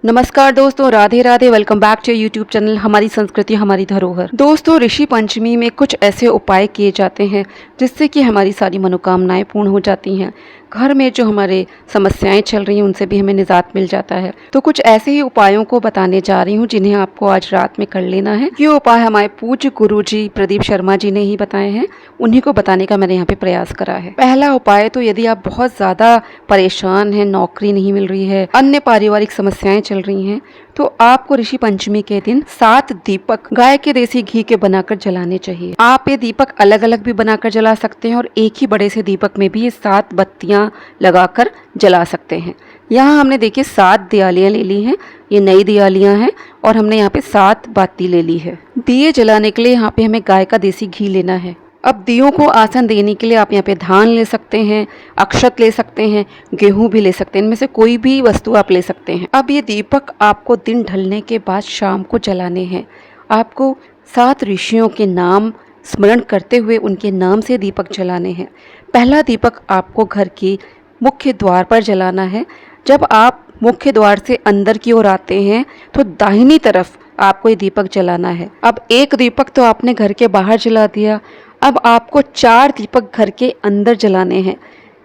नमस्कार दोस्तों, Radhe Radhe. Welcome back to YouTube channel हमारी संस्कृति हमारी धरोहर। दोस्तों, ऋषि पंचमी में कुछ ऐसे उपाय किए जाते हैं जिससे कि हमारी सारी मनोकामनाएं पूर्ण हो जाती हैं। घर में जो हमारे समस्याएं चल रही हैं उनसे भी हमें निजात मिल जाता है। तो कुछ ऐसे ही उपायों को बताने जा रही हूँ जिन्हें आपको आज रात में कर लेना है। ये उपाय हमारे पूज्य गुरु जी प्रदीप शर्मा जी ने ही बताए हैं, उन्हीं को बताने का मैंने यहाँ पे प्रयास करा है। पहला उपाय तो यदि आप बहुत ज्यादा परेशान हैं, नौकरी नहीं मिल रही है, अन्य पारिवारिक समस्याएं चल रही हैं, तो आपको ऋषि पंचमी के दिन 7 दीपक गाय के देसी घी के बनाकर जलाने चाहिए। आप ये दीपक अलग अलग भी बनाकर जला सकते हैं और एक ही बड़े से दीपक में भी ये 7 बत्तियां लगाकर जला सकते हैं। यहाँ हमने देखिए 7 दियालियां ले ली हैं, ये नई दियालियां हैं और हमने यहाँ पे 7 बाती ले ली है। दिए जलाने के लिए यहाँ पे हमें गाय का देसी घी लेना है। अब दियों को आसन देने के लिए आप यहाँ पे धान ले सकते हैं, अक्षत ले सकते हैं, गेहूं भी ले सकते हैं, इनमें से कोई भी वस्तु आप ले सकते हैं। अब ये दीपक आपको दिन ढलने के बाद शाम को जलाने हैं। आपको 7 ऋषियों के नाम स्मरण करते हुए उनके नाम से दीपक जलाने हैं। पहला दीपक आपको घर की मुख्य द्वार पर जलाना है। जब आप मुख्य द्वार से अंदर की ओर आते हैं तो दाहिनी तरफ आपको ये दीपक जलाना है। अब एक दीपक तो आपने घर के बाहर जला दिया, अब आपको 4 दीपक घर के अंदर जलाने हैं।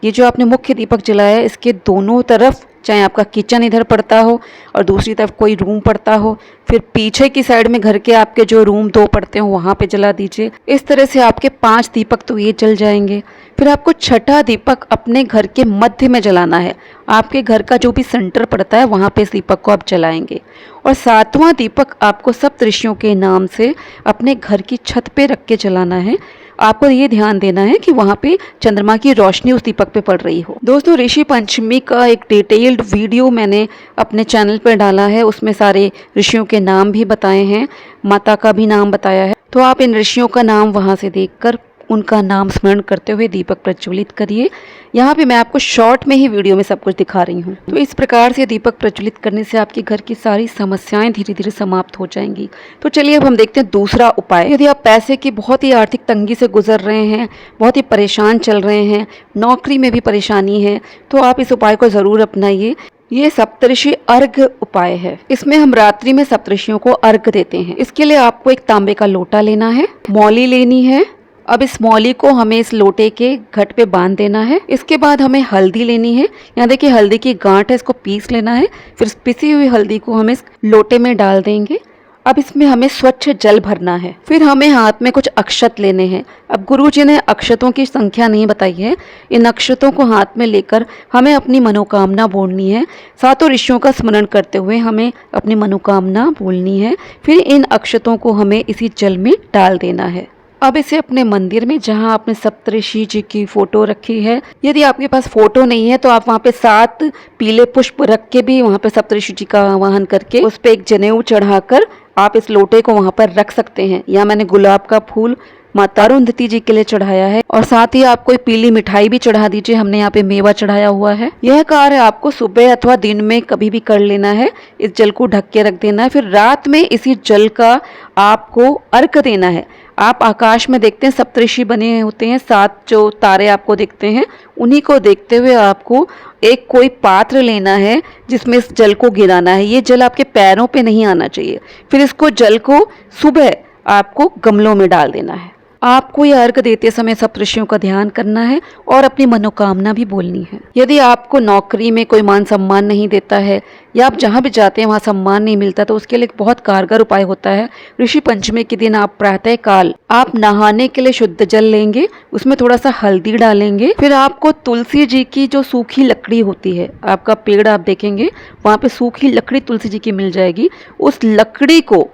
ये जो आपने मुख्य दीपक जलाया है इसके दोनों तरफ, चाहे आपका किचन इधर पड़ता हो और दूसरी तरफ कोई रूम पड़ता हो, फिर पीछे की साइड में घर के आपके जो रूम 2 पड़ते हो वहाँ पे जला दीजिए। इस तरह से आपके 5 दीपक तो ये जल जाएंगे। फिर आपको 6ठा दीपक अपने घर के मध्य में जलाना है। आपके घर का जो भी सेंटर पड़ता है वहाँ पे इस दीपक को आप जलाएंगे। और 7वां दीपक आपको सप्तऋषियों के नाम से अपने घर की छत पे रख के जलाना है। आपको ये ध्यान देना है कि वहाँ पे चंद्रमा की रोशनी उस दीपक पे पड़ रही हो। दोस्तों, ऋषि पंचमी का एक डिटेल्ड वीडियो मैंने अपने चैनल पर डाला है, उसमें सारे ऋषियों के नाम भी बताए हैं, माता का भी नाम बताया है। तो आप इन ऋषियों का नाम वहाँ से देखकर उनका नाम स्मरण करते हुए दीपक प्रज्वलित करिए। यहाँ पे मैं आपको शॉर्ट में ही वीडियो में सब कुछ दिखा रही हूँ। तो इस प्रकार से दीपक प्रज्वलित करने से आपके घर की सारी समस्याएं धीरे धीरे समाप्त हो जाएंगी। तो चलिए अब हम देखते हैं दूसरा उपाय। यदि आप पैसे की बहुत ही आर्थिक तंगी से गुजर रहे हैं, बहुत ही परेशान चल रहे हैं, नौकरी में भी परेशानी है, तो आप इस उपाय को जरूर अपनाइए। ये सप्तऋषि अर्घ उपाय है। इसमें हम रात्रि में सप्तऋषियों को अर्घ देते हैं। इसके लिए आपको एक तांबे का लोटा लेना है, मौली लेनी है। अब इस मौली को हमें इस लोटे के घट पे बांध देना है। इसके बाद हमें हल्दी लेनी है। यहाँ देखिए हल्दी की गांठ है, इसको पीस लेना है। फिर पिसी हुई हल्दी को हम इस लोटे में डाल देंगे। अब इसमें हमें स्वच्छ जल भरना है। फिर हमें हाथ में कुछ अक्षत लेने हैं। अब गुरुजी ने अक्षतों की संख्या नहीं बताई है। इन अक्षतों को हाथ में लेकर हमें अपनी मनोकामना बोलनी है। 7 ऋषियों का स्मरण करते हुए हमें अपनी मनोकामना बोलनी है। फिर इन अक्षतों को हमें इसी जल में डाल देना है। अब इसे अपने मंदिर में, जहाँ आपने सप्तऋषि जी की फोटो रखी है, यदि आपके पास फोटो नहीं है तो आप वहाँ पे 7 पीले पुष्प रख के भी वहाँ पे सप्तऋषि जी का आवाहन करके उस पे एक जनेऊ चढ़ाकर आप इस लोटे को वहाँ पर रख सकते हैं। या मैंने गुलाब का फूल माता अरुंधति जी के लिए चढ़ाया है। और साथ ही आप कोई पीली मिठाई भी चढ़ा दीजिए, हमने यहाँ पे मेवा चढ़ाया हुआ है। यह कार्य आपको सुबह अथवा दिन में कभी भी कर लेना है। इस जल को ढक के रख देना है। फिर रात में इसी जल का आपको अर्घ देना है। आप आकाश में देखते हैं सप्तऋषि बने होते हैं, 7 जो तारे आपको दिखते हैं, उन्हीं को देखते हुए आपको एक कोई पात्र लेना है जिसमें इस जल को गिराना है। ये जल आपके पैरों पे नहीं आना चाहिए। फिर इसको जल को सुबह आपको गमलों में डाल देना है। आपको यह अर्घ देते समय सप्तऋषियों का ध्यान करना है और अपनी मनोकामना भी बोलनी है। यदि आपको नौकरी में कोई मान सम्मान नहीं देता है या आप जहाँ भी जाते हैं वहाँ सम्मान नहीं मिलता, तो उसके लिए एक बहुत कारगर उपाय होता है। ऋषि पंचमी के दिन आप प्रातः काल आप नहाने के लिए शुद्ध जल लेंगे, उसमें थोड़ा सा हल्दी डालेंगे। फिर आपको तुलसी जी की जो सूखी लकड़ी होती है, आपका पेड़ आप देखेंगे वहाँ पे सूखी लकड़ी तुलसी जी की मिल जाएगी। उस लकड़ी को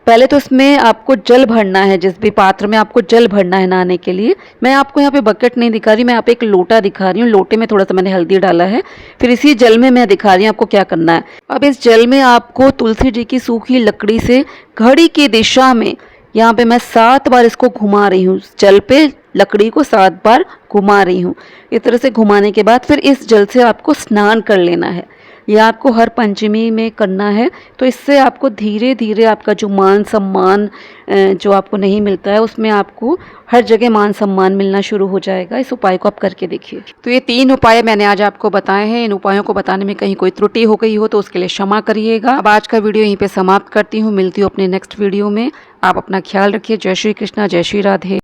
पहले तो इसमें आपको जल भरना है, जिस भी पात्र में आपको जल भरना है नहाने के लिए। मैं आपको यहाँ पे बकेट नहीं दिखा रही, मैं यहाँ पे एक लोटा दिखा रही हूँ। लोटे में थोड़ा सा मैंने हल्दी डाला है। फिर इसी जल में मैं दिखा रही हूँ आपको क्या करना है। अब इस जल में आपको तुलसी जी की सूखी लकड़ी से घड़ी की दिशा में, यहाँ पे मैं 7 बार इसको घुमा रही हूँ। जल पे लकड़ी को 7 बार घुमा रही हूँ। इस तरह से घुमाने के बाद फिर इस जल से आपको स्नान कर लेना है। ये आपको हर पंचमी में करना है। तो इससे आपको धीरे धीरे आपका जो मान सम्मान जो आपको नहीं मिलता है, उसमें आपको हर जगह मान सम्मान मिलना शुरू हो जाएगा। इस उपाय को आप करके देखिए। तो ये 3 उपाय मैंने आज आपको बताए हैं। इन उपायों को बताने में कहीं कोई त्रुटि हो गई हो तो उसके लिए क्षमा करिएगा। अब आज का वीडियो यहीं पे समाप्त करती हूँ। मिलती हूँ अपने नेक्स्ट वीडियो में। आप अपना ख्याल रखिए। जय श्री कृष्णा, जय श्री राधे।